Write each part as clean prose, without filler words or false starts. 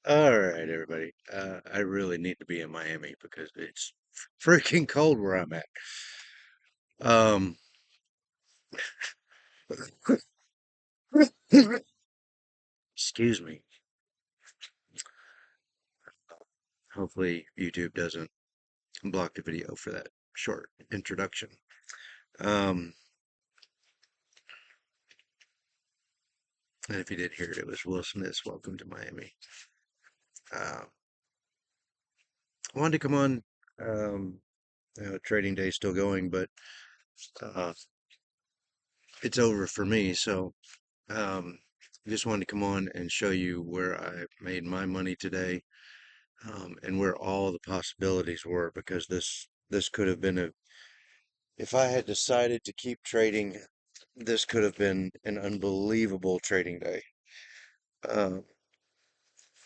All right, everybody. I really need to be in Miami because it's freaking cold where I'm at. Um, excuse me. Hopefully YouTube doesn't block the video for that short introduction. Um, and if you did hear it, it was Will Smith's "Welcome to Miami." Uh, I wanted to come on. Um, Trading day's still going, but uh, it's over for me. So um, I just wanted to come on and show you where I made my money today, and where all the possibilities were, because this could have been a, if I had decided to keep trading, this could have been an unbelievable trading day. Um,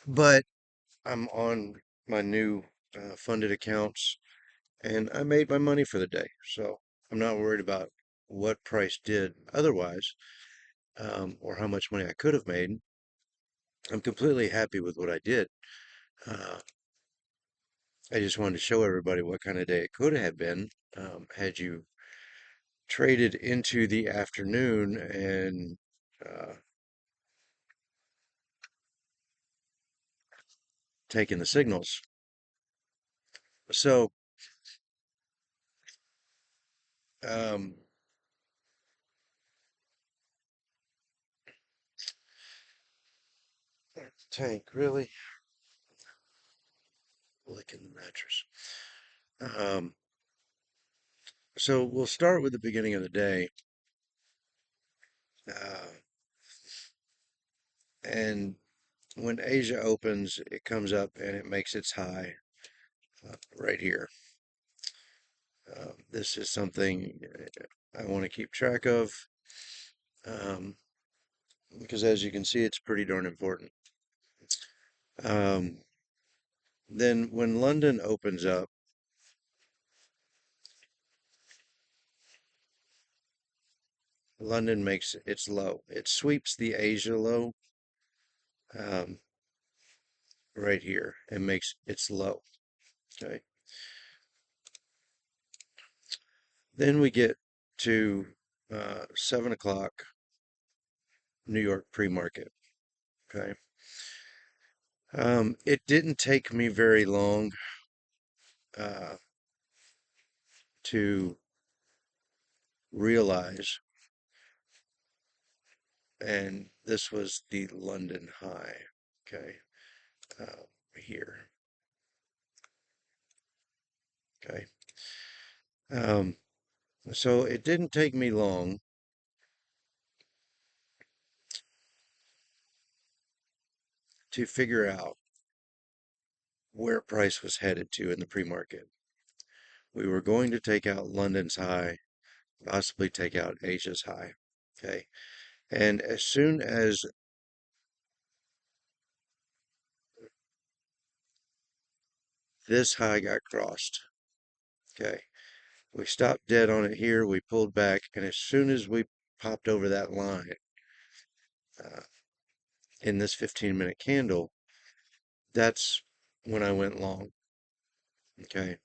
but I'm on my new funded accounts, and I made my money for the day, so I'm not worried about what price did otherwise, or how much money I could have made. I'm completely happy with what I did. Uh, I just wanted to show everybody what kind of day it could have been, had you traded into the afternoon and taken the signals. So, um, tank, really? Licking the mattress. Um, so we'll start with the beginning of the day. Uh, and when Asia opens, it comes up and it makes its high right here. This is something I want to keep track of, um, because as you can see, it's pretty darn important. Um, then when London opens up, London makes its low. It sweeps the Asia low, um, right here and makes its low. Okay. Then we get to 7 o'clock New York pre-market. Okay. It didn't take me very long uh, to realize, and this was the London high. Okay. Here. Okay. Um, so it didn't take me long to figure out where price was headed to in the pre-market. We were going to take out London's high, possibly take out Asia's high. Okay. And as soon as this high got crossed, okay, we stopped dead on it here. We pulled back. And as soon as we popped over that line uh, in this 15-minute candle, that's when I went long. Okay.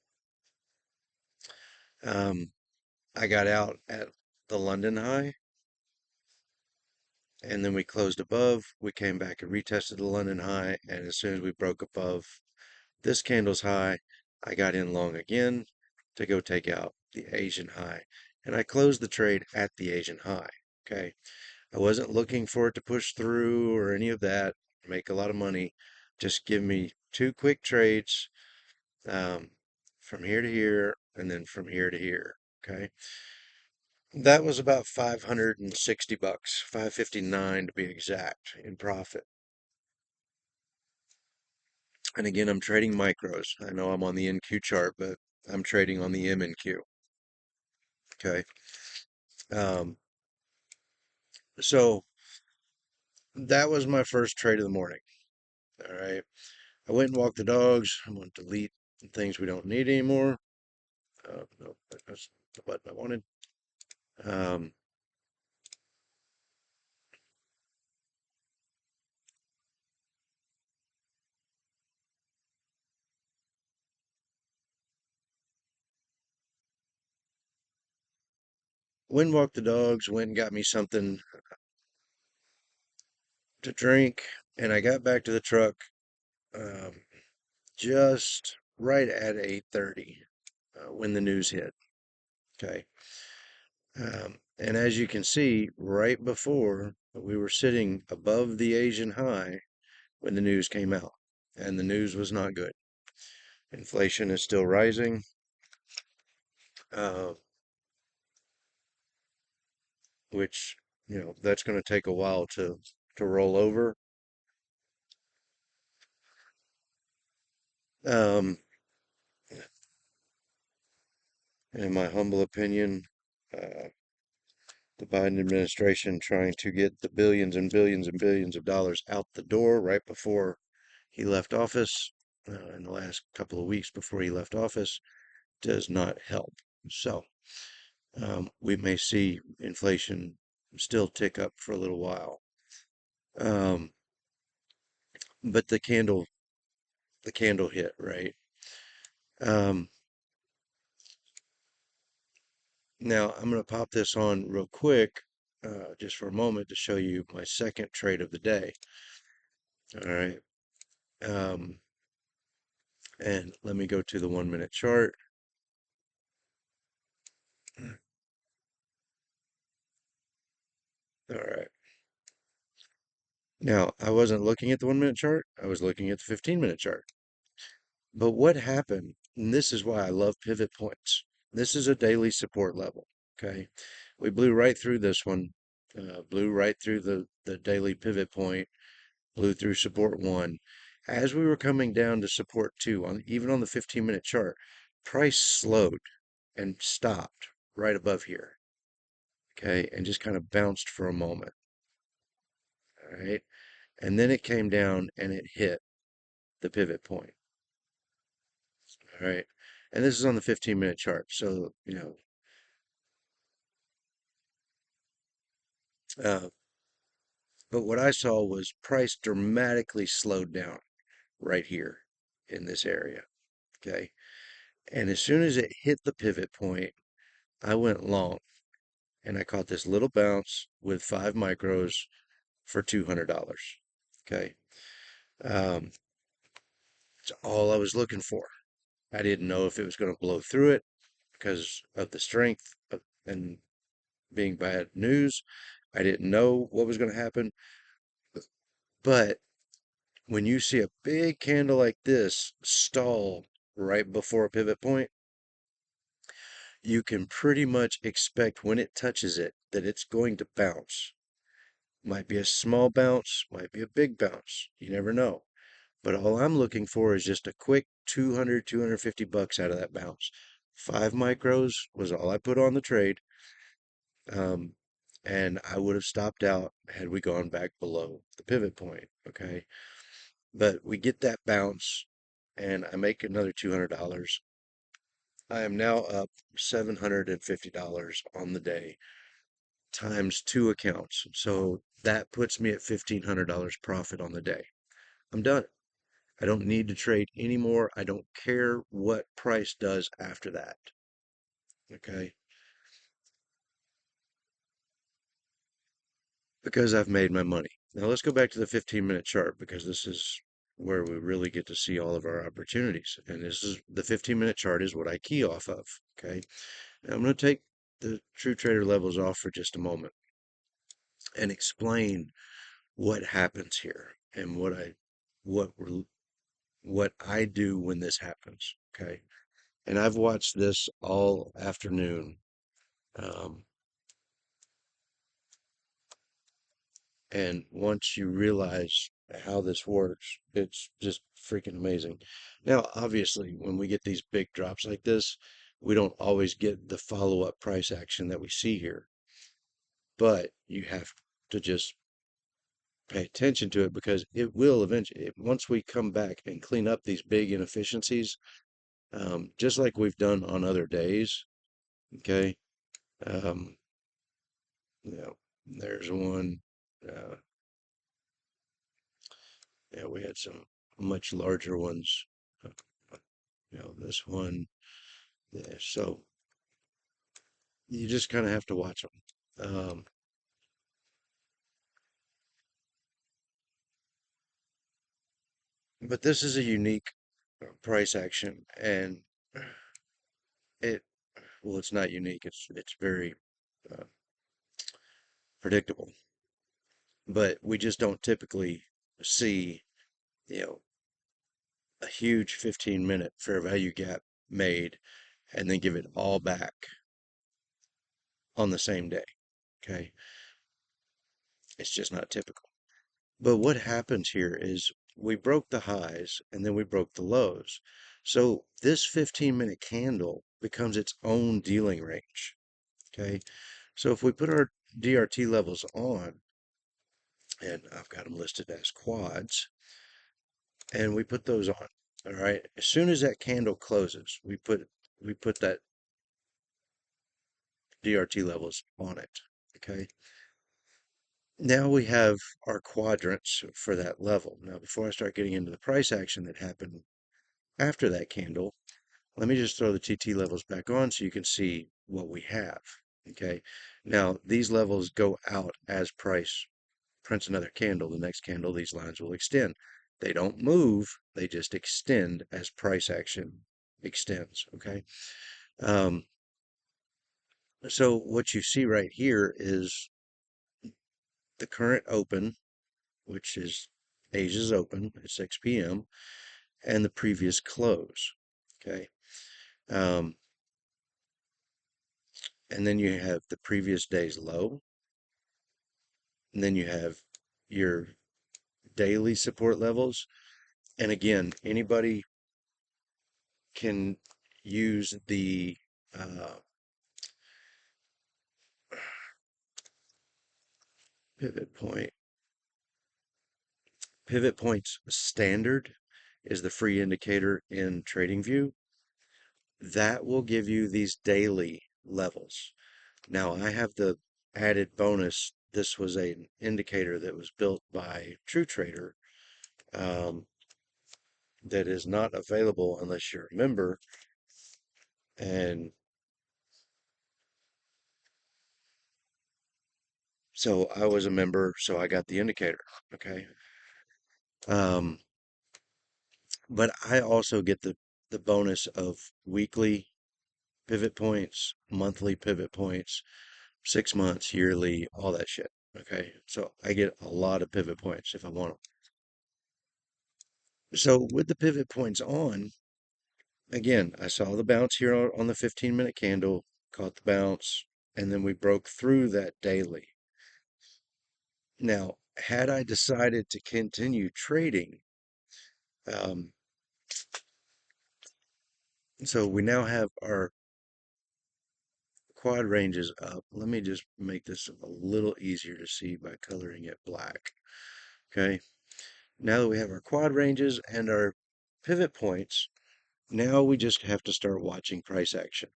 Um, I got out at the London high, and then we closed above. We came back and retested the London high, and as soon as we broke above this candle's high, I got in long again to go take out the Asian high, and I closed the trade at the Asian high. Okay, I wasn't looking for it to push through or any of that, make a lot of money. Just give me two quick trades, um, from here to here, and then from here to here. Okay. That was about 560 bucks, 559 to be exact, in profit. And again, I'm trading micros. I know I'm on the NQ chart, but I'm trading on the MNQ. Okay. Um, So that was my first trade of the morning. All right. I went and walked the dogs. I'm going to delete things we don't need anymore. No, that's the button I wanted. Um, went and walked the dogs, went and got me something to drink, and I got back to the truck um, just right at 8:30 when the news hit. Okay. And as you can see, right before we were sitting above the Asian high when the news came out, and the news was not good. Inflation is still rising, uh, which that's going to take a while to roll over. Um, in my humble opinion, uh, the Biden administration trying to get the billions and billions and billions of dollars out the door right before he left office, in the last couple of weeks before he left office, does not help. So we may see inflation still tick up for a little while. Um, but the candle hit, right? Um, Now I'm going to pop this on real quick, just for a moment to show you my second trade of the day. All right. Um, and let me go to the 1 minute chart. All right. Now, I wasn't looking at the 1 minute chart. I was looking at the 15-minute chart. But what happened, and this is why I love pivot points. This is a daily support level. Okay. We blew right through this one, blew right through the daily pivot point, blew through support one. As we were coming down to support two, even on the 15-minute chart, price slowed and stopped right above here. Okay. And just kind of bounced for a moment. All right. And then it came down and it hit the pivot point. All right. And this is on the 15-minute chart. So, uh, but what I saw was price dramatically slowed down right here in this area. Okay. And as soon as it hit the pivot point, I went long and I caught this little bounce with 5 micros for $200. Okay. Um, it's all I was looking for. I didn't know if it was going to blow through it because of the strength and being bad news. I didn't know what was going to happen. But when you see a big candle like this stall right before a pivot point, you can pretty much expect when it touches it that it's going to bounce. Might be a small bounce, might be a big bounce. You never know. But all I'm looking for is just a quick 200, 250 bucks out of that bounce. 5 micros was all I put on the trade. Um, and I would have stopped out had we gone back below the pivot point. Okay. But we get that bounce and I make another $200. I am now up $750 on the day times two accounts. So that puts me at $1,500 profit on the day. I'm done. I don't need to trade anymore. I don't care what price does after that. Okay. Because I've made my money. Now let's go back to the 15-minute chart because this is where we really get to see all of our opportunities. And this is the 15-minute chart is what I key off of. Okay. Now I'm going to take the true trader levels off for just a moment and explain what happens here and what we're, what I do when this happens. Okay. And I've watched this all afternoon. Um, and once you realize how this works, it's just freaking amazing. Now, obviously, when we get these big drops like this, we don't always get the follow-up price action that we see here, but you have to just pay attention to it because it will eventually, once we come back and clean up these big inefficiencies, just like we've done on other days. Okay. Um, you know, there's one, uh, yeah, we had some much larger ones. uh, this one. Yeah, so you just kind of have to watch them. But this is a unique price action, and it, well, it's not unique. It's very uh, predictable, but we just don't typically see, you know, a huge 15-minute fair value gap made and then give it all back on the same day. Okay. It's just not typical. But what happens here is we broke the highs and then we broke the lows. So this 15-minute candle becomes its own dealing range. Okay. So if we put our DRT levels on, and I've got them listed as quads, and we put those on. All right. As soon as that candle closes, we put that DRT levels on it. Okay. Now we have our quadrants for that level. Now, before I start getting into the price action that happened after that candle, let me just throw the TT levels back on so you can see what we have. Okay. Now, these levels go out as price prints another candle. The next candle, these lines will extend. They don't move, they just extend as price action extends. Okay. Um, so what you see right here is the current open, which is Asia's open at 6 p.m., and the previous close. Okay. Um, and then you have the previous day's low, and then you have your daily support levels. And again, anybody can use the uh, pivot point. Pivot points standard is the free indicator in TradingView. That will give you these daily levels. Now, I have the added bonus. This was an indicator that was built by TrueTrader, um, that is not available unless you're a member. And so I was a member, so I got the indicator. Okay. Um, but I also get the bonus of weekly pivot points, monthly pivot points, 6 months, yearly, all that shit. Okay. So I get a lot of pivot points if I want them. So with the pivot points on, again, I saw the bounce here on the 15-minute candle, caught the bounce, and then we broke through that daily. Now, had I decided to continue trading, um, so we now have our quad ranges up. Let me just make this a little easier to see by coloring it black. Okay. Now that we have our quad ranges and our pivot points, now we just have to start watching price action.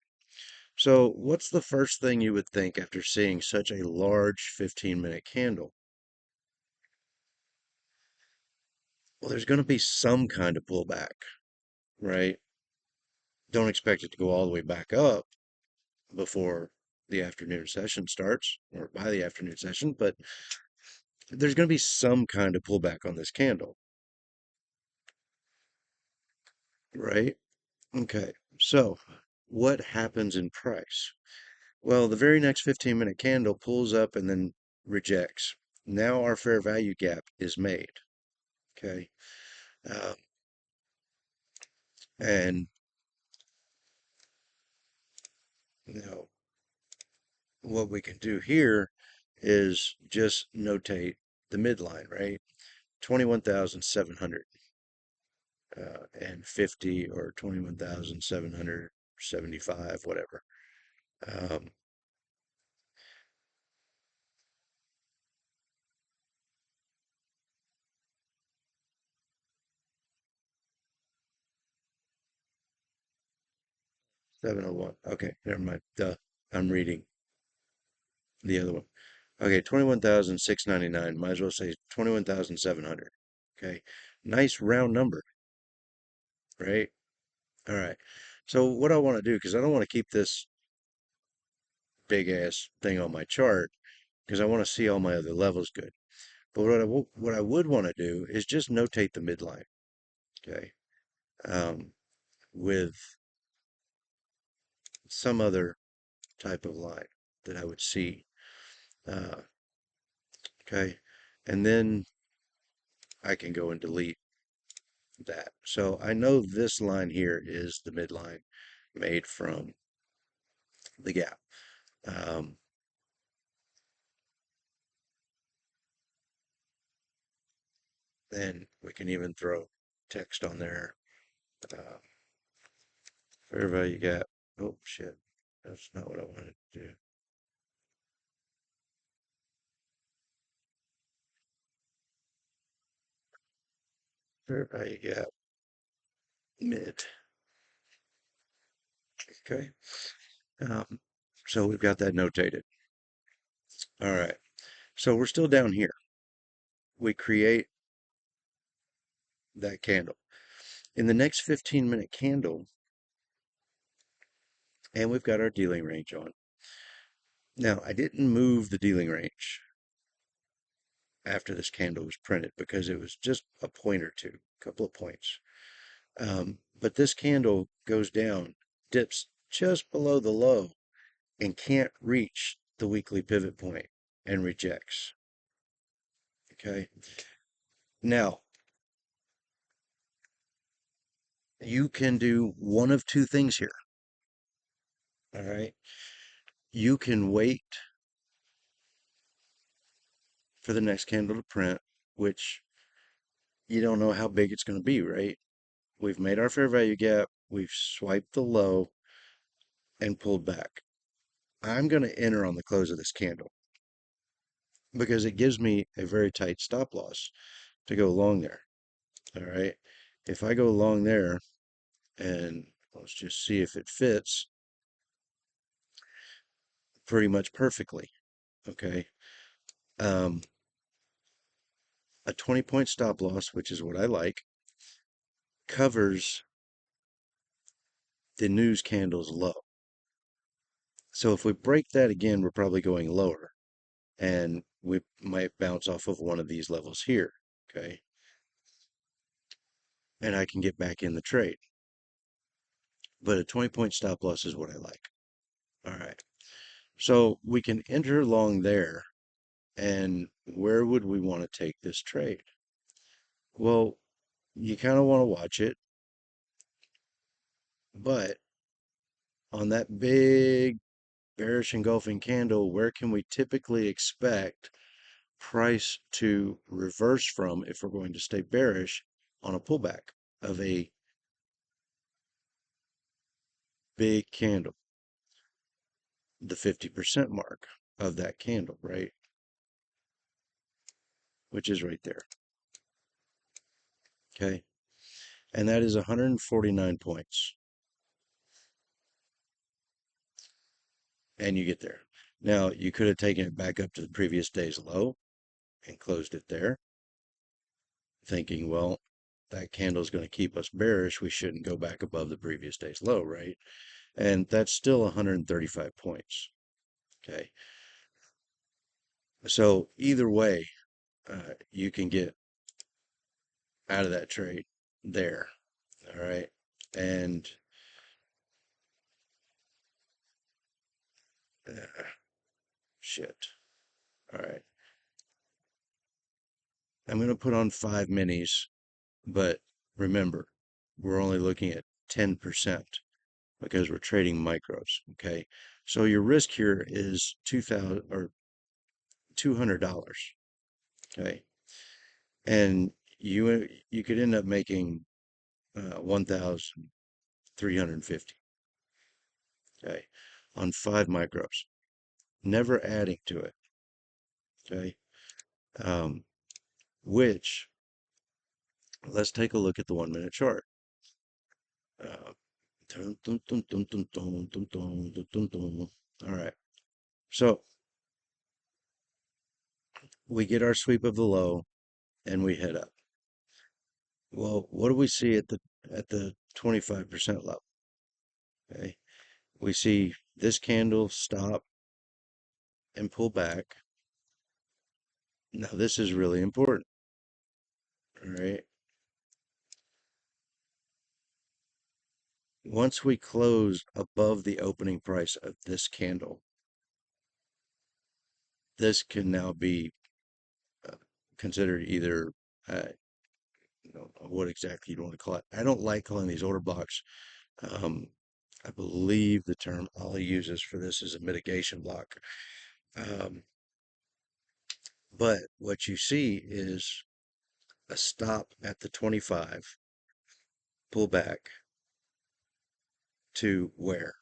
So what's the first thing you would think after seeing such a large 15-minute candle? Well, there's going to be some kind of pullback, right? Don't expect it to go all the way back up before the afternoon session starts or by the afternoon session, but there's going to be some kind of pullback on this candle, right? Okay, so what happens in price? Well, the very next 15-minute candle pulls up and then rejects. Now our fair value gap is made. Okay. Uh, and, you know, what we can do here is just notate the midline, right? 21,700 and 50 or 21,775, whatever. Um, 701. Okay, never mind. Duh. I'm reading the other one. Okay, 21,699. Might as well say 21,700. Okay. Nice round number, right? All right. So what I want to do, because I don't want to keep this big ass thing on my chart, because I want to see all my other levels good. But what I would want to do is just notate the midline, okay, um, with some other type of line that I would see, uh, okay, and then I can go and delete that. So I know this line here is the midline made from the gap. Um, then we can even throw text on there. Uh, fair value gap. Oh shit, that's not what I wanted to do. Fair value gap mid. Okay. Um, so we've got that notated. All right. So we're still down here. We create that candle. In the next 15-minute candle, and we've got our dealing range on. Now, I didn't move the dealing range after this candle was printed because it was just a point or two, a couple of points. But this candle goes down, dips just below the low, and can't reach the weekly pivot point and rejects. Okay. Now, you can do one of two things here. All right. You can wait for the next candle to print, which you don't know how big it's going to be, right? We've made our fair value gap, we've swiped the low and pulled back. I'm going to enter on the close of this candle because it gives me a very tight stop loss to go along there. All right. If I go along there and let's just see if it fits pretty much perfectly. Okay. Um, a 20-point stop loss, which is what I like, covers the news candle's low. So if we break that again, we're probably going lower and we might bounce off of one of these levels here. Okay. And I can get back in the trade. But a 20-point stop loss is what I like. All right. So we can enter along there. And where would we want to take this trade? Well, you kind of want to watch it, but on that big bearish engulfing candle, where can we typically expect price to reverse from if we're going to stay bearish on a pullback of a big candle? The 50% mark of that candle, right? Which is right there. Okay. And that is 149 points. And you get there. Now, you could have taken it back up to the previous day's low and closed it there, thinking, well, that candle is going to keep us bearish. We shouldn't go back above the previous day's low, right? And that's still 135 points. Okay. So either way, you can get out of that trade there. All right. And shit. All right. I'm going to put on 5 minis, but remember, we're only looking at 10% because we're trading micros. Okay. So your risk here is 2000 or $200. Okay. And you could end up making 1,350. Okay. On 5 micros, never adding to it. Okay. Um, which let's take a look at the 1 minute chart. Uh, Dun, dun, dun, dun, dun, dun, dun, dun, dun, dun, dun. All right. So we get our sweep of the low and we head up. Well, what do we see at the 25% level? Okay. We see this candle stop and pull back. Now this is really important. All right. Once we close above the opening price of this candle, this can now be uh, considered either what exactly you want to call it. I don't like calling these order blocks. Um, I believe the term Ollie uses for this is a mitigation block. Um, but what you see is a stop at the 25, pull back to where?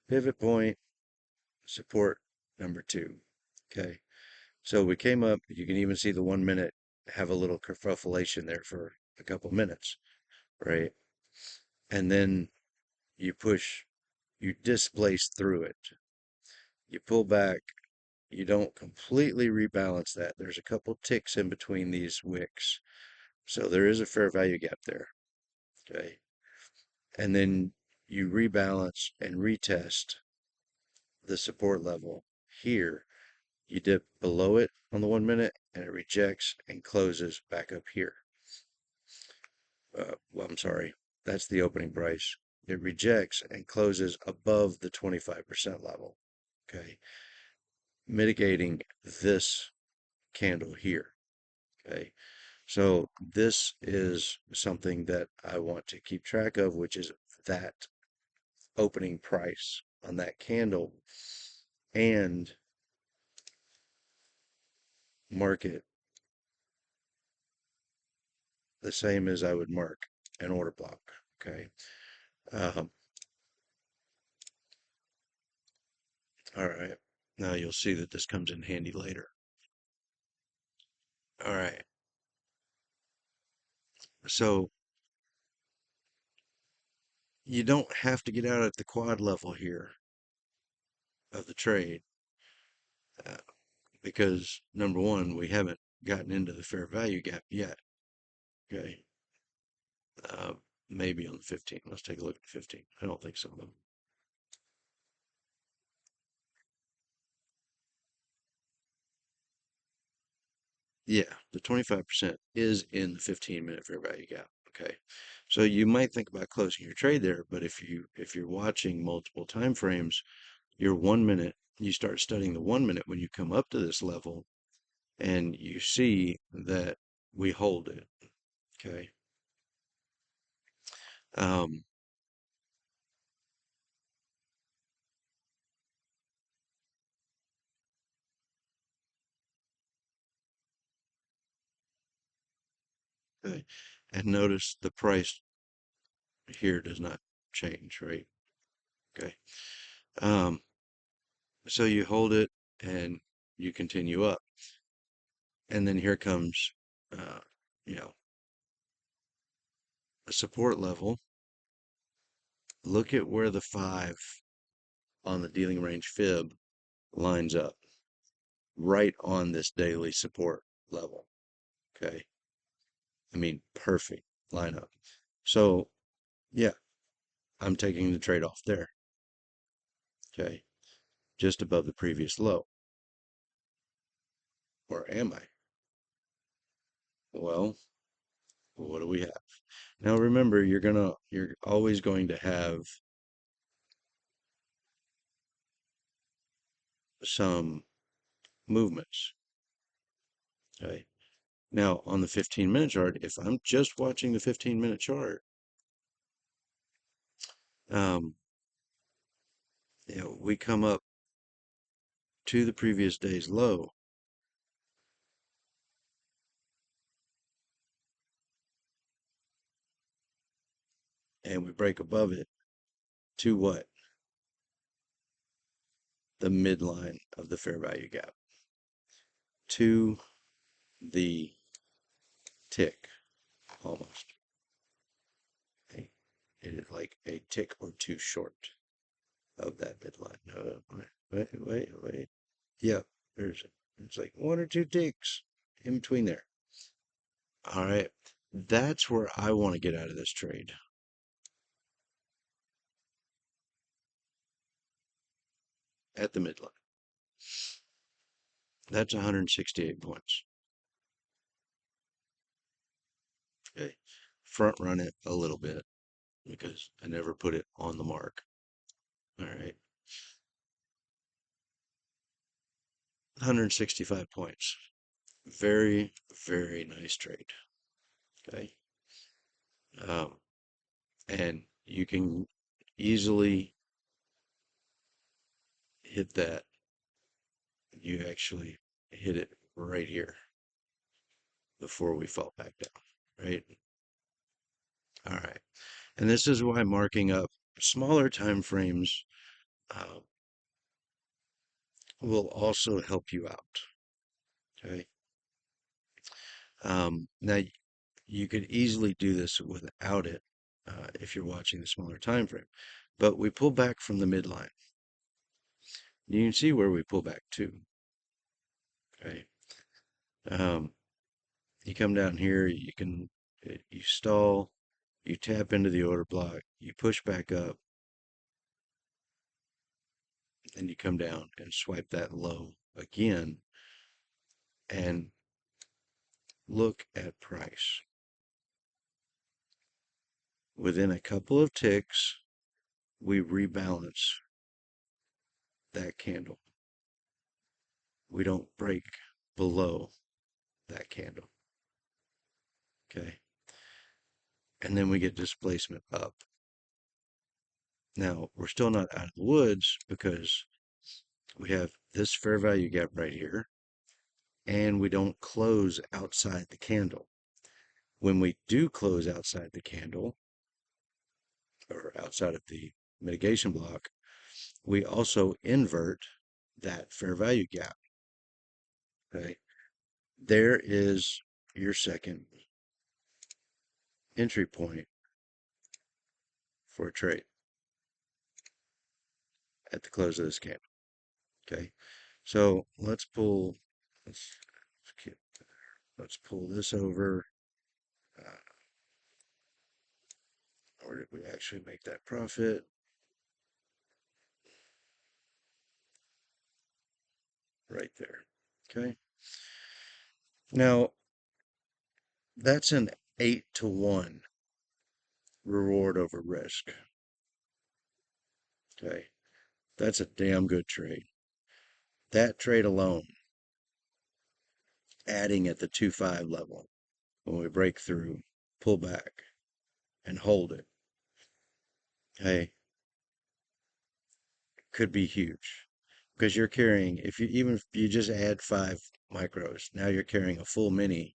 Pivot point, support number two. Okay. So we came up, you can even see the 1 minute have a little kerfuffleation there for a couple minutes, right? And then you push, you displace through it. You pull back, you don't completely rebalance that. There's a couple ticks in between these wicks. So there is a fair value gap there. Okay. And then you rebalance and retest the support level here. You dip below it on the 1 minute and it rejects and closes back up here. Well, I'm sorry, that's the opening price. It rejects and closes above the 25% level. Okay. Mitigating this candle here. Okay. So this is something that I want to keep track of, which is that opening price on that candle and mark it the same as I would mark an order block. Okay. Um, all right. Now you'll see that this comes in handy later. All right. So you don't have to get out at the quad level here of the trade uh, because number one, we haven't gotten into the fair value gap yet. Okay. Uh, maybe on the 15. Let's take a look at the 15. I don't think so, though. Yeah, the 25% is in the 15-minute fair value gap. Okay. So you might think about closing your trade there, but if you're watching multiple time frames, your 1 minute, you start studying the 1 minute when you come up to this level and you see that we hold it. Okay. Um, okay. And notice the price here does not change, right? Okay. Um, so you hold it and you continue up. And then here comes, uh, you know, a support level. Look at where the 5 on the dealing range fib lines up, right on this daily support level. Okay. I mean, perfect lineup. So, yeah, I'm taking the trade off there. Okay. Just above the previous low. Or am I? Well, what do we have? Now remember, you're always going to have some movements. Okay. Now on the 15-minute chart, if I'm just watching the 15-minute chart, um, we come up to the previous day's low, and we break above it to what? The midline of the fair value gap, to the tick almost. Okay. hit it like a tick or two short of that midline. Wait. Yeah, it's like one or two ticks in between there. All right. That's where I want to get out of this trade. At the midline. That's 168 points. Okay. Front run it a little bit because I never put it on the mark. All right. 165 points. Very, very nice trade. Okay. Um, and you can easily hit that. You actually hit it right here before we fall back down, right? All right. And this is why marking up smaller time frames uh, will also help you out. Okay. Now you could easily do this without it if you're watching the smaller time frame, but we pull back from the midline. You can see where we pull back to. Okay. Um, you come down here, you stall, you tap into the order block, you push back up, and you come down and swipe that low again and look at price. Within a couple of ticks, we rebalance that candle. We don't break below that candle. Okay. And then we get displacement up. Now, we're still not out of the woods because we have this fair value gap right here, and we don't close outside the candle. When we do close outside the candle, or outside of the mitigation block, we also invert that fair value gap. Okay. There is your second entry point for a trade at the close of this candle. Okay. So let's, let's pull this over. Uh, or did we actually make that profit? Right there. Okay. Now, that's an 8-to-1 reward over risk. Okay. That's a damn good trade. That trade alone, adding at the 2.5 level, when we break through, pull back, and hold it, hey, could be huge. Because you're carrying, even if you just add 5 micros, now you're carrying a full mini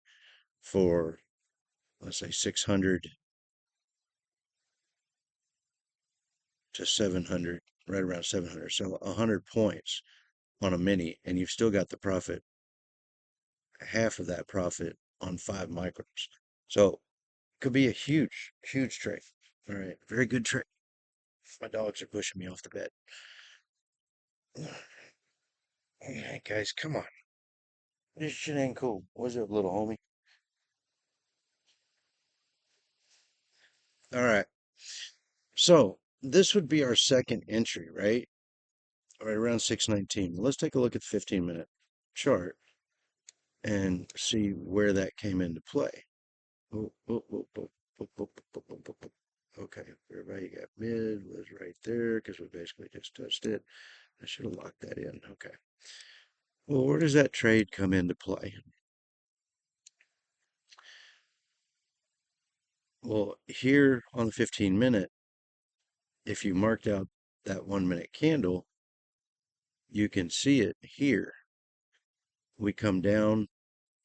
for, let's say, 600 to 700, right around 700. So 100 points on a mini, and you've still got the profit, half of that profit on 5 micros. So could be a huge, huge trade. All right, very good trade. My dogs are pushing me off the bed. Hey guys, come on. This shit ain't cool. What's up, little homie? All right. So this would be our second entry, right? Right around 619. Let's take a look at the 15-minute chart and see where that came into play. Oh, oh, oh, oh, oh, oh, oh, oh, oh, oh. Okay, everybody got mid was right there because we basically just touched it. I should have locked that in. Okay. Well, where does that trade come into play? Well, here on the 15-minute, if you marked out that 1-minute candle, you can see it here. We come down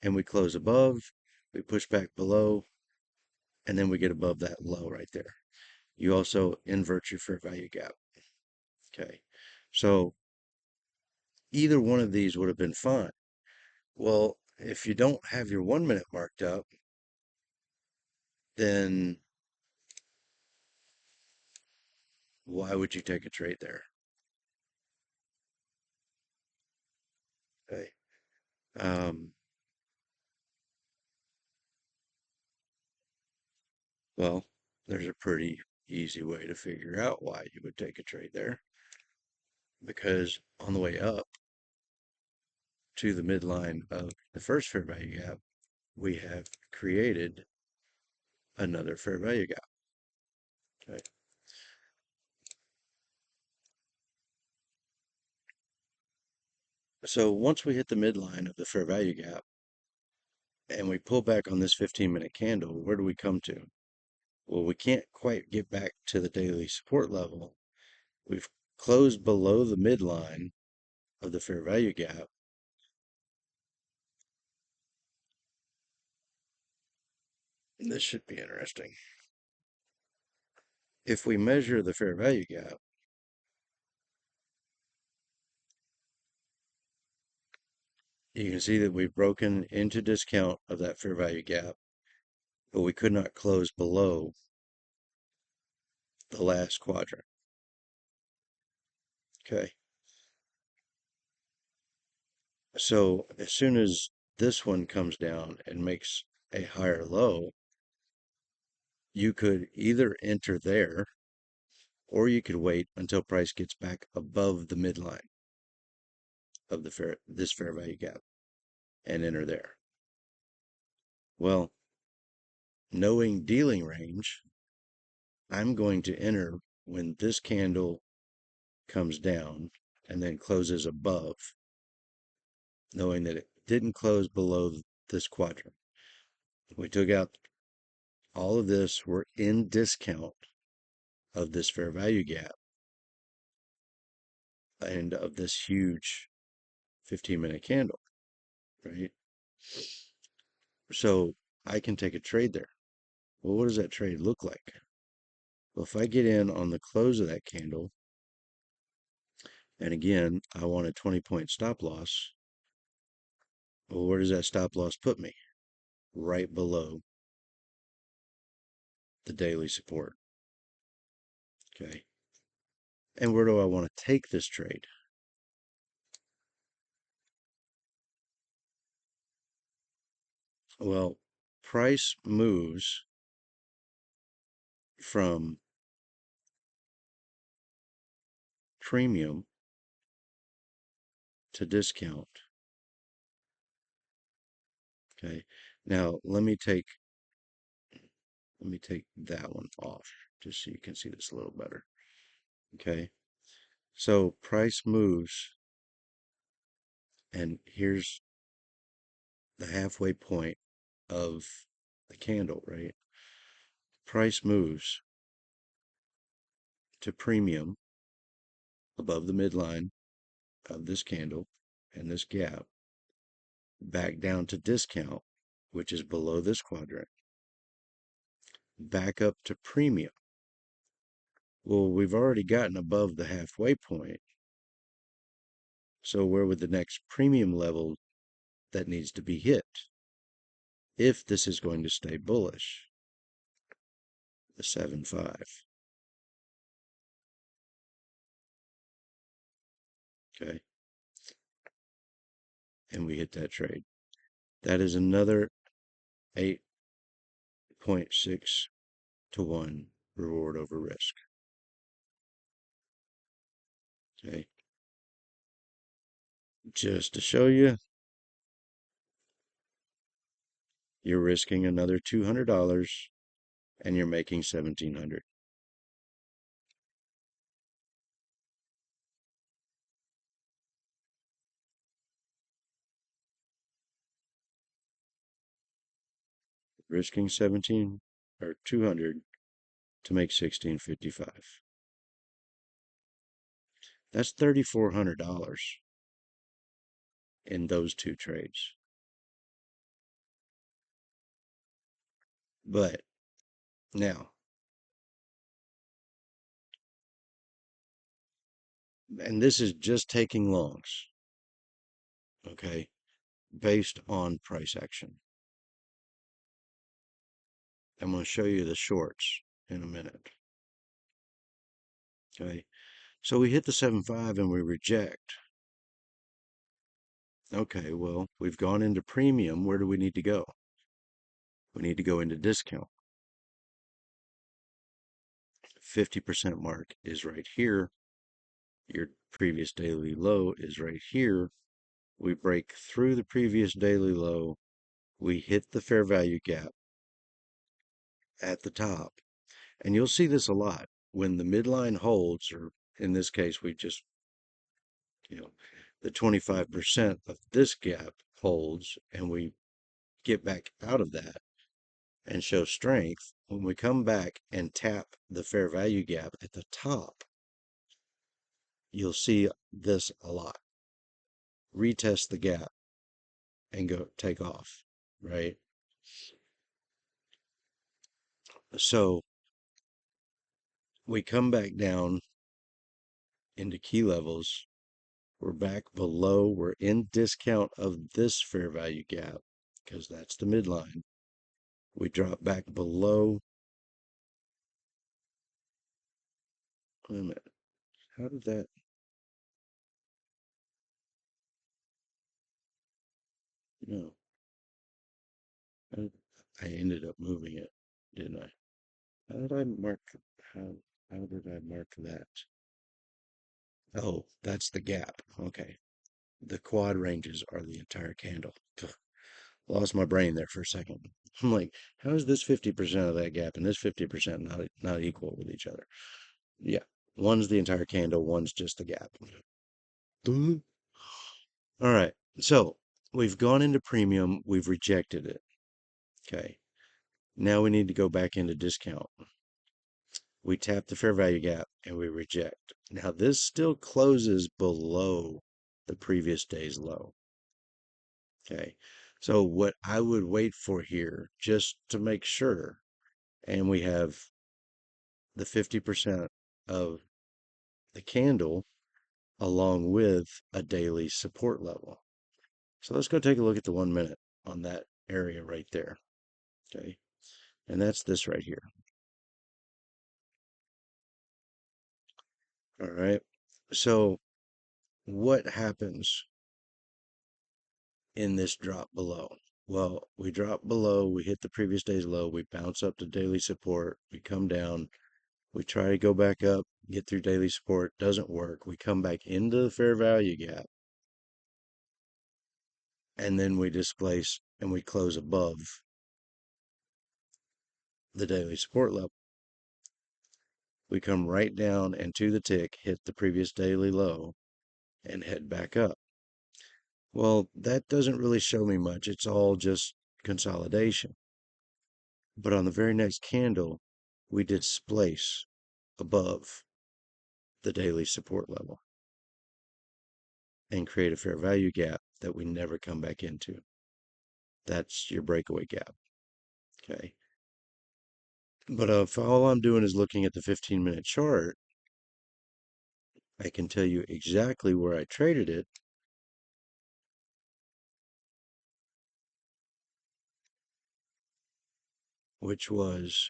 and we close above, we push back below, and then we get above that low right there. You also invert your fair value gap. Okay. So either one of these would have been fine. Well, if you don't have your 1-minute marked up, then Why would you take a trade there? Okay. Um, well, there's a pretty easy way to figure out why you would take a trade there. Because on the way up to the midline of the first fair value gap, we have created another fair value gap. Okay. So once we hit the midline of the fair value gap and we pull back on this 15-minute candle, where do we come to? Well, we can't quite get back to the daily support level. We've closed below the midline of the fair value gap. This should be interesting. If we measure the fair value gap, you can see that we've broken into discount of that fair value gap, but we could not close below the last quadrant. Okay. So as soon as this one comes down and makes a higher low, you could either enter there or you could wait until price gets back above the midline of this fair value gap and enter there. Well, knowing dealing range, I'm going to enter when this candle comes down and then closes above, knowing that it didn't close below this quadrant. We took out all of this, we're in discount of this fair value gap and of this huge 15-minute candle, right? So I can take a trade there. Well, what does that trade look like? Well, if I get in on the close of that candle, and again, I want a 20-point stop loss, well, where does that stop loss put me? Right below the daily support. Okay. And where do I want to take this trade? Well, price moves from premium to discount. Okay. Now let me take that one off just so you can see this a little better. Okay. So price moves, and here's the halfway point of the candle, right? Price moves to premium above the midline of this candle and this gap, back down to discount, which is below this quadrant, back up to premium. Well, we've already gotten above the halfway point. So where would the next premium level that needs to be hit if this is going to stay bullish? The 7.5. Okay. And we hit that trade. That is another 8.6 to 1 reward over risk. Okay. Just to show you, you're risking another $200 and you're making $1,700. Risking 17 or 200 to make 1655. That's $3,400 in those two trades. But now, and this is just taking longs, okay, based on price action. I'm going to show you the shorts in a minute. Okay. So we hit the 7.5 and we reject. Okay, well, we've gone into premium. Where do we need to go? We need to go into discount. 50% mark is right here. Your previous daily low is right here. We break through the previous daily low. We hit the fair value gap at the top. And you'll see this a lot when the midline holds, or in this case, we just, you know, the 25% of this gap holds and we get back out of that and show strength. When we come back and tap the fair value gap at the top, you'll see this a lot. Retest the gap and go take off, right? So we come back down into key levels. We're back below, we're in discount of this fair value gap because that's the midline. We drop back below. Wait a minute. How did that? No. I ended up moving it, didn't I? How did I mark? How how did I mark that? Oh, that's the gap. Okay. The quad ranges are the entire candle. Lost my brain there for a second. I'm like, how is this 50% of that gap and this 50% not equal with each other? Yeah. One's the entire candle, one's just the gap. All right. So we've gone into premium, we've rejected it. Okay. Now we need to go back into discount. We tap the fair value gap and we reject. Now this still closes below the previous day's low. Okay. So what I would wait for here, just to make sure, and we have the 50% of the candle along with a daily support level. So let's go take a look at the 1 minute on that area right there. Okay. And that's this right here. All right. So what happens in this drop below? Well, we drop below, we hit the previous day's low, we bounce up to daily support, we come down, we try to go back up, get through daily support, doesn't work. We come back into the fair value gap, and then we displace and we close above the daily support level. We come right down and to the tick, hit the previous daily low, and head back up. Well, that doesn't really show me much. It's all just consolidation. But on the very next candle, we displace above the daily support level and create a fair value gap that we never come back into. That's your breakaway gap. Okay. But if all I'm doing is looking at the 15-minute chart, I can tell you exactly where I traded it, which was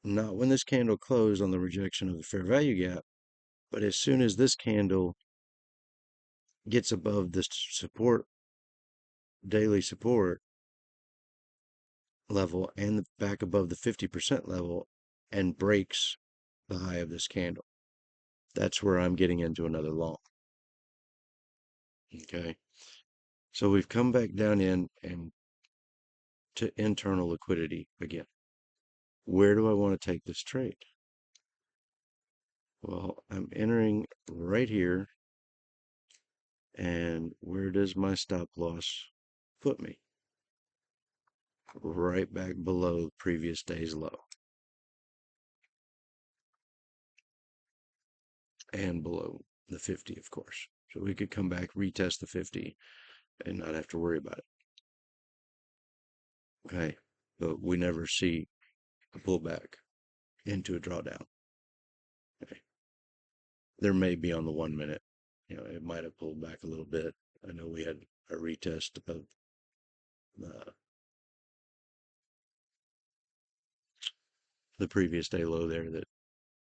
not when this candle closed on the rejection of the fair value gap, but as soon as this candle gets above this support, daily support level and back above the 50% level and breaks the high of this candle. That's where I'm getting into another long. Okay. So we've come back down in and to internal liquidity again. Where do I want to take this trade? Well, I'm entering right here. And where does my stop loss put me? Right back below previous day's low. And below the 50, of course. So we could come back, retest the 50, and not have to worry about it. Okay. But we never see a pullback into a drawdown. Okay. There may be on the 1 minute. It might have pulled back a little bit. I know we had a retest of the previous day low there that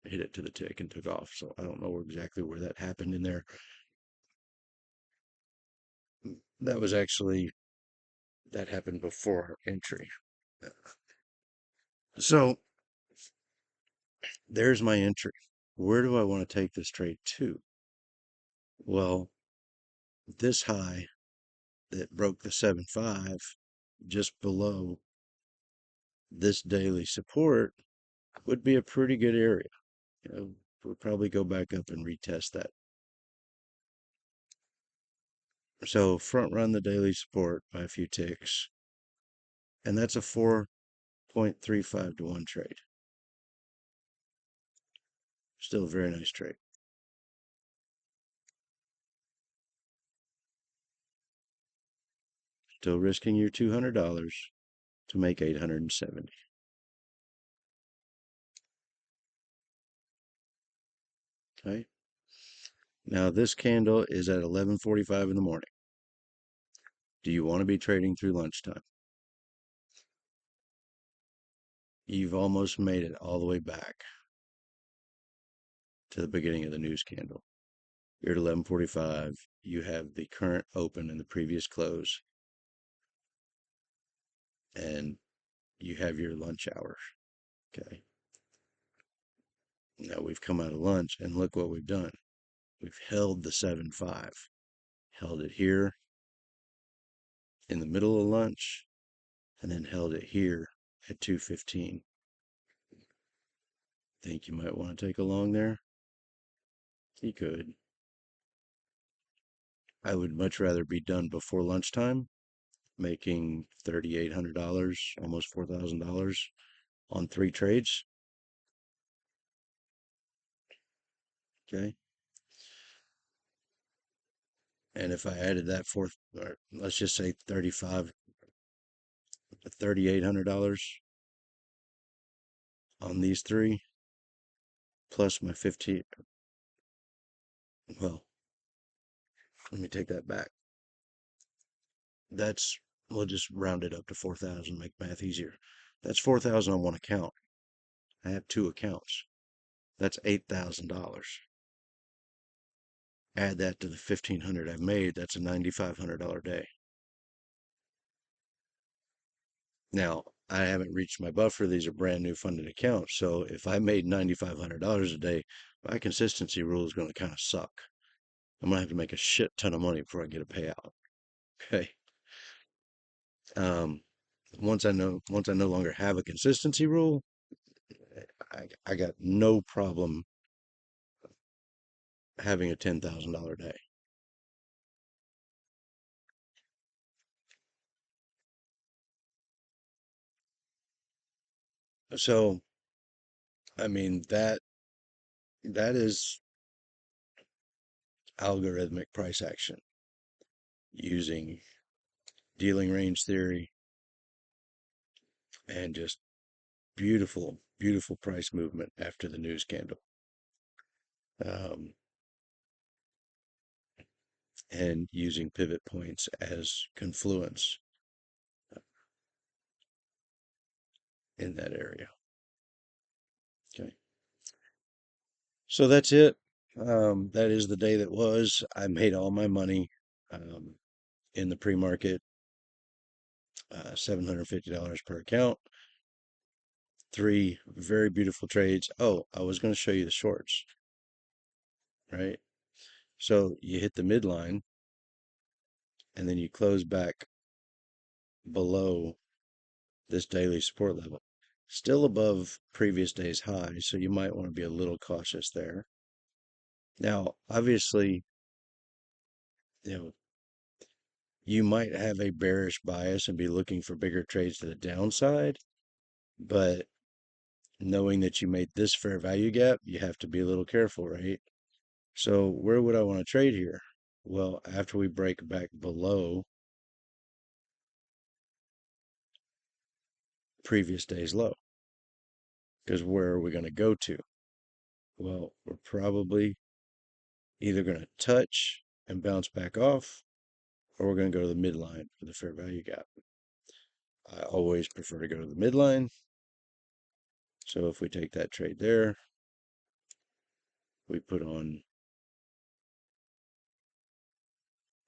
hit it to the tick and took off. So I don't know exactly where that happened in there. That was actually, that happened before our entry. So there's my entry. Where do I want to take this trade to? Well, this high that broke the 7.5 just below this daily support would be a pretty good area. We'll probably go back up and retest that. So front run the daily support by a few ticks, and that's a 4.35 to 1 trade. Still a very nice trade. Still risking your $200 to make 870. Okay. Now this candle is at 11:45 in the morning. Do you want to be trading through lunchtime? You've almost made it all the way back to the beginning of the news candle. You're at 11:45. You have the current open and the previous close, and you have your lunch hour. Okay. Now we've come out of lunch, and look what we've done. We've held the 7.5, held it here in the middle of lunch, and then held it here at 2:15. Think you might want to take a long there? You could. I would much rather be done before lunchtime, making $3,800, almost $4,000 on 3 trades. Okay. And if I added that fourth, or let's just say $3,800 on these 3, plus my 15, well, let me take that back. That's, we'll just round it up to 4,000, make math easier. That's 4,000 on one account. I have 2 accounts. That's $8,000. Add that to the 1,500 I've made, that's a $9,500 day. Now, I haven't reached my buffer. These are brand new funded accounts. So if I made $9,500 a day, my consistency rule is going to kind of suck. I'm going to have to make a shit ton of money before I get a payout. Okay. Um, once I no longer have a consistency rule, I got no problem having a $10,000 day. So, I mean, that is algorithmic price action using dealing range theory and just beautiful, beautiful price movement after the news candle. Um, and using pivot points as confluence in that area. Okay. So that's it. That is the day that was. I made all my money in the pre-market, $750 per account. 3 very beautiful trades. Oh, I was going to show you the shorts, right? So you hit the midline and then you close back below this daily support level. Still above previous day's high, so you might want to be a little cautious there. Now, obviously, you know, you might have a bearish bias and be looking for bigger trades to the downside, but knowing that you made this fair value gap, you have to be a little careful, right? So where would I want to trade here? Well, after we break back below previous day's low, because where are we going to go to? Well, we're probably either going to touch and bounce back off, or we're going to go to the midline for the fair value gap. I always prefer to go to the midline. So if we take that trade there, We put on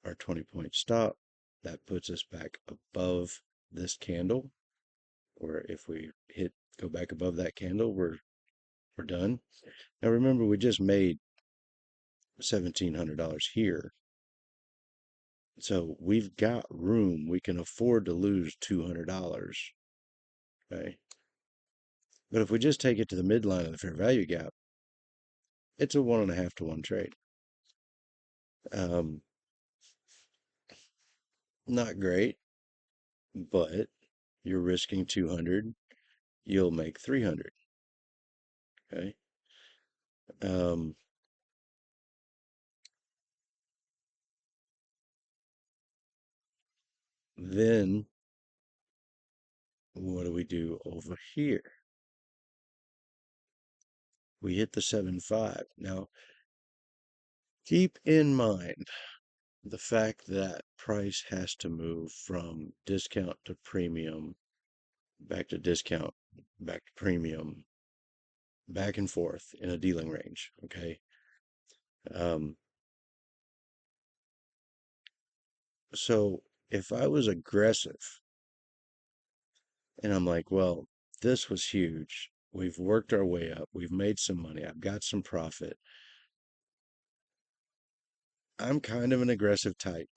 our 20-point stop. That puts us back above this candle, or if we go back above that candle, we're done. Now remember, we just made $1,700 here. So we've got room. We can afford to lose $200. Okay. But if we just take it to the midline of the fair value gap, it's a 1.5 to 1 trade. Um, Not great, but you're risking 200, you'll make 300. Okay. Um, then what do we do over here? We hit the 7.5. Now, keep in mind the fact that price has to move from discount to premium, back to discount, back to premium, back and forth in a dealing range. Okay. Um, so if I was aggressive and I'm like, well, this was huge. We've worked our way up. We've made some money. I've got some profit. I'm kind of an aggressive type.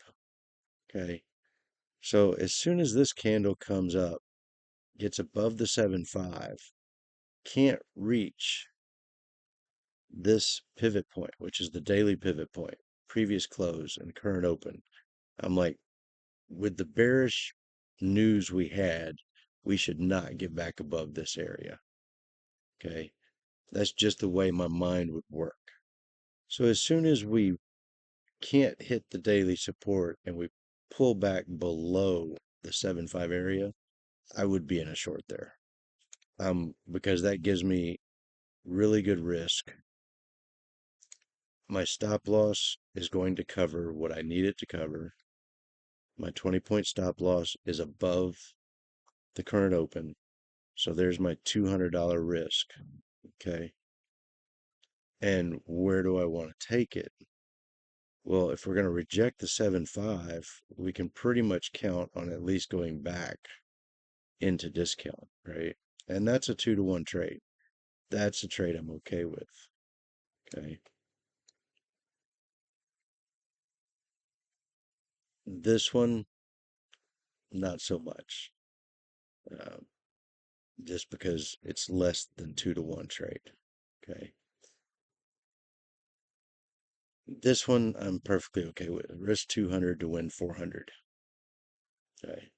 Okay. So as soon as this candle comes up, gets above the 7.5, can't reach this pivot point, which is the daily pivot point, previous close and current open. I'm like, with the bearish news we had, we should not get back above this area. Okay. That's just the way my mind would work. So as soon as we can't hit the daily support and we pull back below the 7.5 area, I would be in a short there. Because that gives me really good risk. My stop loss is going to cover what I need it to cover. My 20-point stop loss is above the current open. So there's my $200 risk. Okay. And where do I want to take it? Well, if we're going to reject the 7.5, we can pretty much count on at least going back into discount, right? And that's a 2 to 1 trade. That's a trade I'm okay with. Okay. This one, not so much. Uh, just because it's less than 2 to 1 trade. Okay. This one I'm perfectly okay with. Risk 200 to win 400. Okay.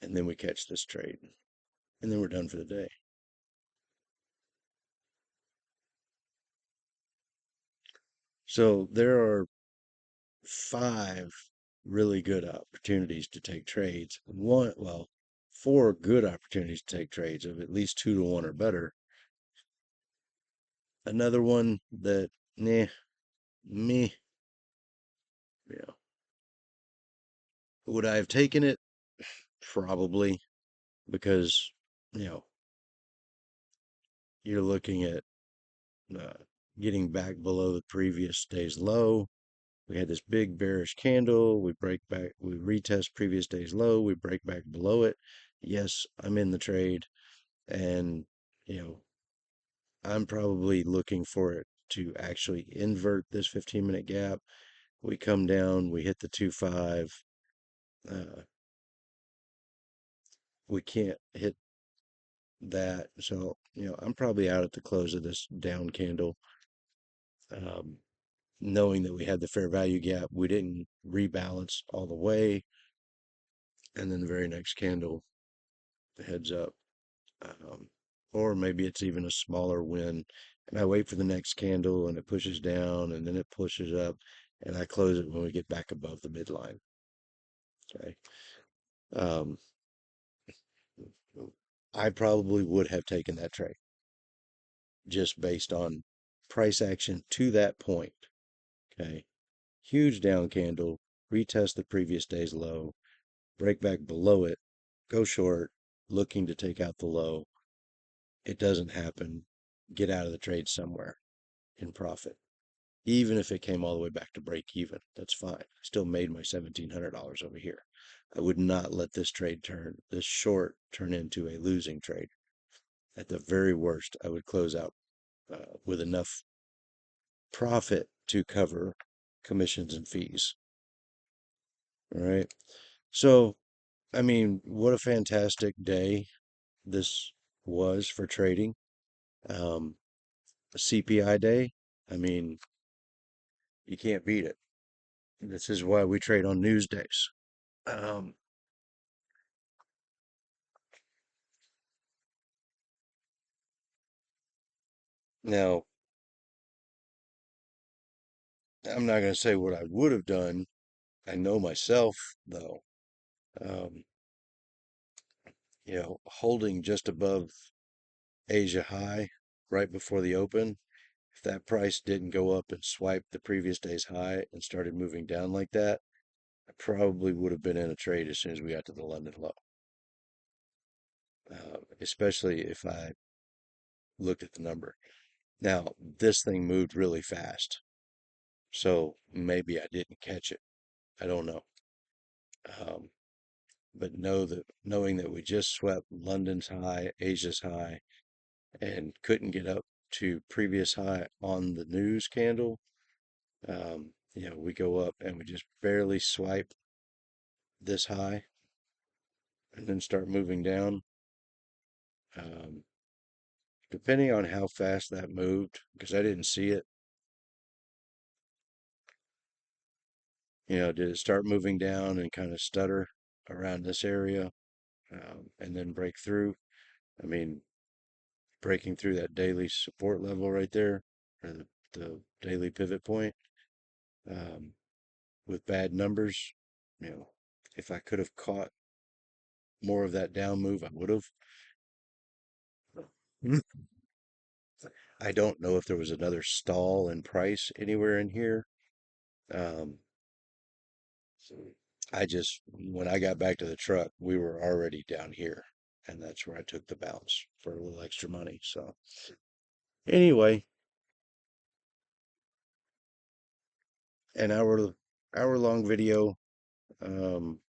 And then we catch this trade. And then we're done for the day. So there are 5 really good opportunities to take trades. Well, 4 good opportunities to take trades of at least 2 to 1 or better. Another one that, nah, me, you know, would I have taken it? Probably, because, you know, you're looking at uh, getting back below the previous day's low. We had this big bearish candle. We break back, we retest previous day's low. We break back below it. Yes, I'm in the trade. And, you know, I'm probably looking for it to actually invert this 15-minute gap. We come down, we hit the 2.5. Uh, we can't hit that. So, you know, I'm probably out at the close of this down candle. Um, Knowing that we had the fair value gap, we didn't rebalance all the way. And then the very next candle, the heads up. Or maybe it's even a smaller win. And I wait for the next candle and it pushes down and then it pushes up and I close it when we get back above the midline. Okay. Um, I probably would have taken that trade just based on price action to that point. Okay. Huge down candle, retest the previous day's low, break back below it, go short, looking to take out the low. It doesn't happen. get out of the trade somewhere in profit. Even if it came all the way back to break even, that's fine. I still made my $1,700 over here. I would not let this short turn into a losing trade. At the very worst, I would close out with enough profit to cover commissions and fees. All right. So, I mean, what a fantastic day this was for trading. Um, a CPI day. I mean, you can't beat it. This is why we trade on news days. Um, Now, I'm not going to say what I would have done. I know myself, though. Um, holding just above Asia high right before the open, if that price didn't go up and swipe the previous day's high and started moving down like that, I probably would have been in a trade as soon as we got to the London low. Especially if I looked at the number. Now, this thing moved really fast, so maybe I didn't catch it. I don't know. Um, but knowing that we just swept London's high, Asia's high, and couldn't get up to previous high on the news candle, we go up and we just barely swipe this high and then start moving down. Um, Depending on how fast that moved, because I didn't see it, did it start moving down and kind of stutter around this area, and then break through? I mean, breaking through that daily support level right there, or the daily pivot point, um, with bad numbers. You know, if I could have caught more of that down move, I would have. I don't know if there was another stall in price anywhere in here. Um, when I got back to the truck, we were already down here, and that's where I took the bounce for a little extra money. So, anyway, an hour long video, um,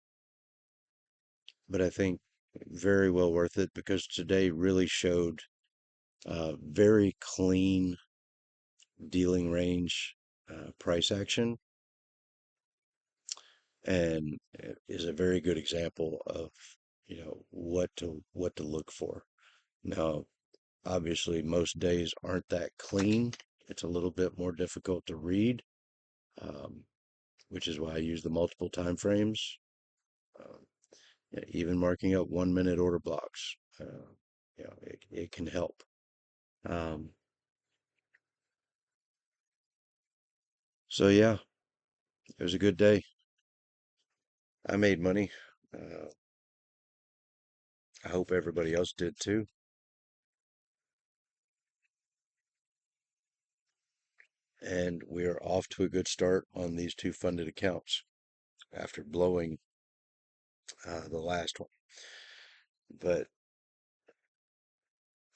but I think very well worth it because today really showed very clean dealing range price action, and is a very good example of what to look for. Now, obviously, most days aren't that clean. It's a little bit more difficult to read, um, which is why I use the multiple time frames. Um, yeah, even marking up 1 minute order blocks, it can help. Um, so yeah, it was a good day. I made money. Uh, I hope everybody else did too. And we are off to a good start on these two funded accounts after blowing the last one. But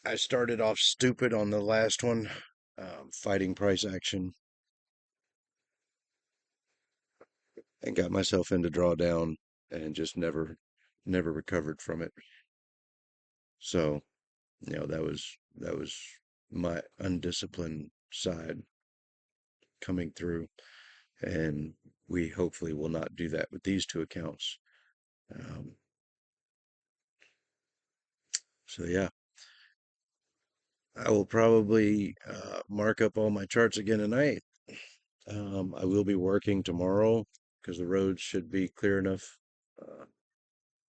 I started off stupid on the last one, fighting price action, and got myself into drawdown and just never recovered from it. So, that was my undisciplined side coming through, and we hopefully will not do that with these two accounts. Um, so yeah, I will probably mark up all my charts again tonight. I will be working tomorrow because the roads should be clear enough uh,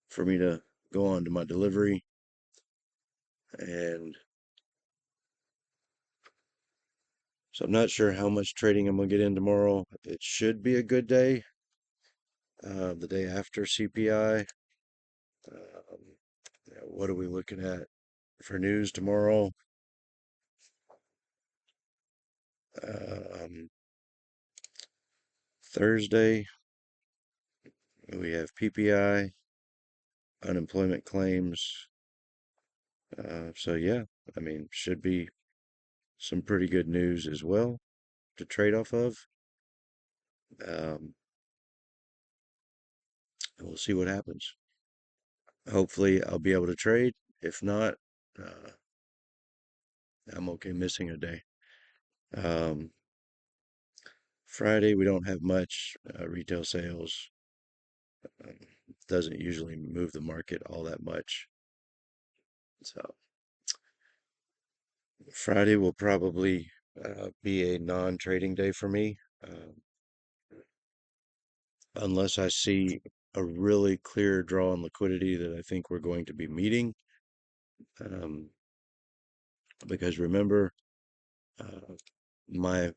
for me to go on to my delivery. And so I'm not sure how much trading I'm going to get in tomorrow. It should be a good day, the day after CPI. What are we looking at for news tomorrow? Um, Thursday, we have PPI, unemployment claims. So yeah, I mean, should be some pretty good news as well to trade off of. Um, and we'll see what happens. Hopefully, I'll be able to trade. If not, uh, I'm okay missing a day. Um, Friday, we don't have much retail sales. Um, doesn't usually move the market all that much. So Friday will probably be a non-trading day for me, unless I see a really clear draw on liquidity that I think we're going to be meeting. Um, because remember, uh, my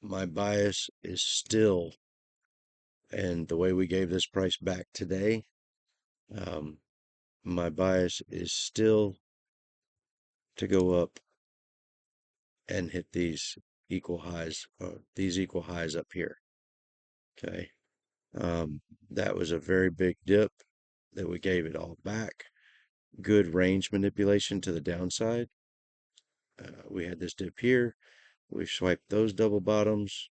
my bias is still, and the way we gave this price back today, um, my bias is still to go up and hit these equal highs up here. Okay. Um, that was a very big dip that we gave it all back. Good range manipulation to the downside. We had this dip here. We swiped those double bottoms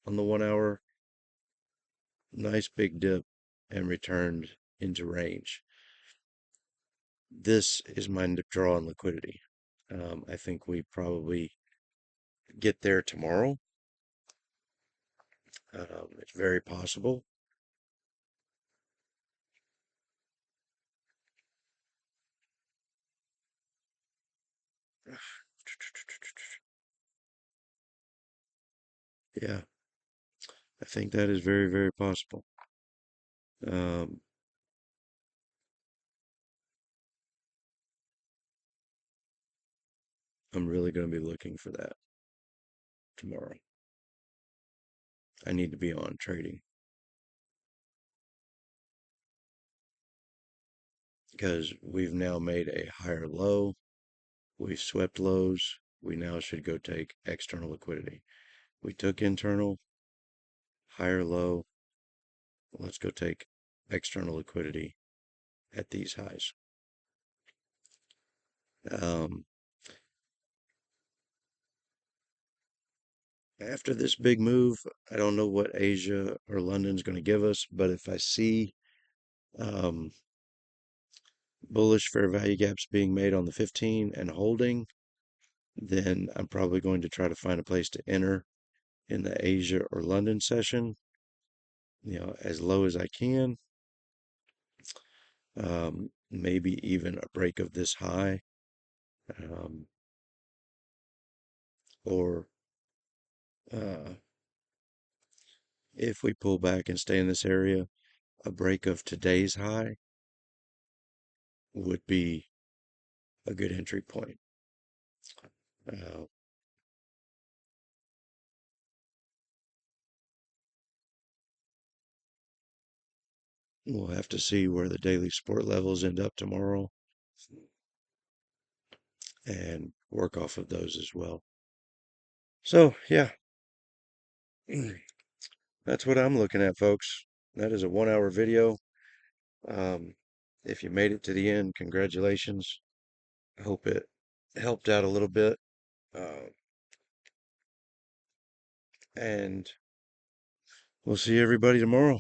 on the 1 hour. Nice big dip and returned into range. This is my draw on liquidity. I think we probably get there tomorrow. It's very possible. Yeah, I think that is very, very possible. Um, I'm really going to be looking for that tomorrow. I need to be on trading because we've now made a higher low. We've swept lows. We now should go take external liquidity. We took internal, higher low. Let's go take external liquidity at these highs. Um, After this big move, I don't know what Asia or London's going to give us, but if I see um, bullish fair value gaps being made on the 15 and holding, then I'm probably going to try to find a place to enter in the Asia or London session, as low as I can. Maybe even a break of this high, um, or uh, if we pull back and stay in this area, a break of today's high would be a good entry point. Uh, we'll have to see where the daily support levels end up tomorrow and work off of those as well. So, yeah, that's what I'm looking at, folks. That is a 1 hour video. Um, if you made it to the end, congratulations. I hope it helped out a little bit. Uh, and we'll see everybody tomorrow.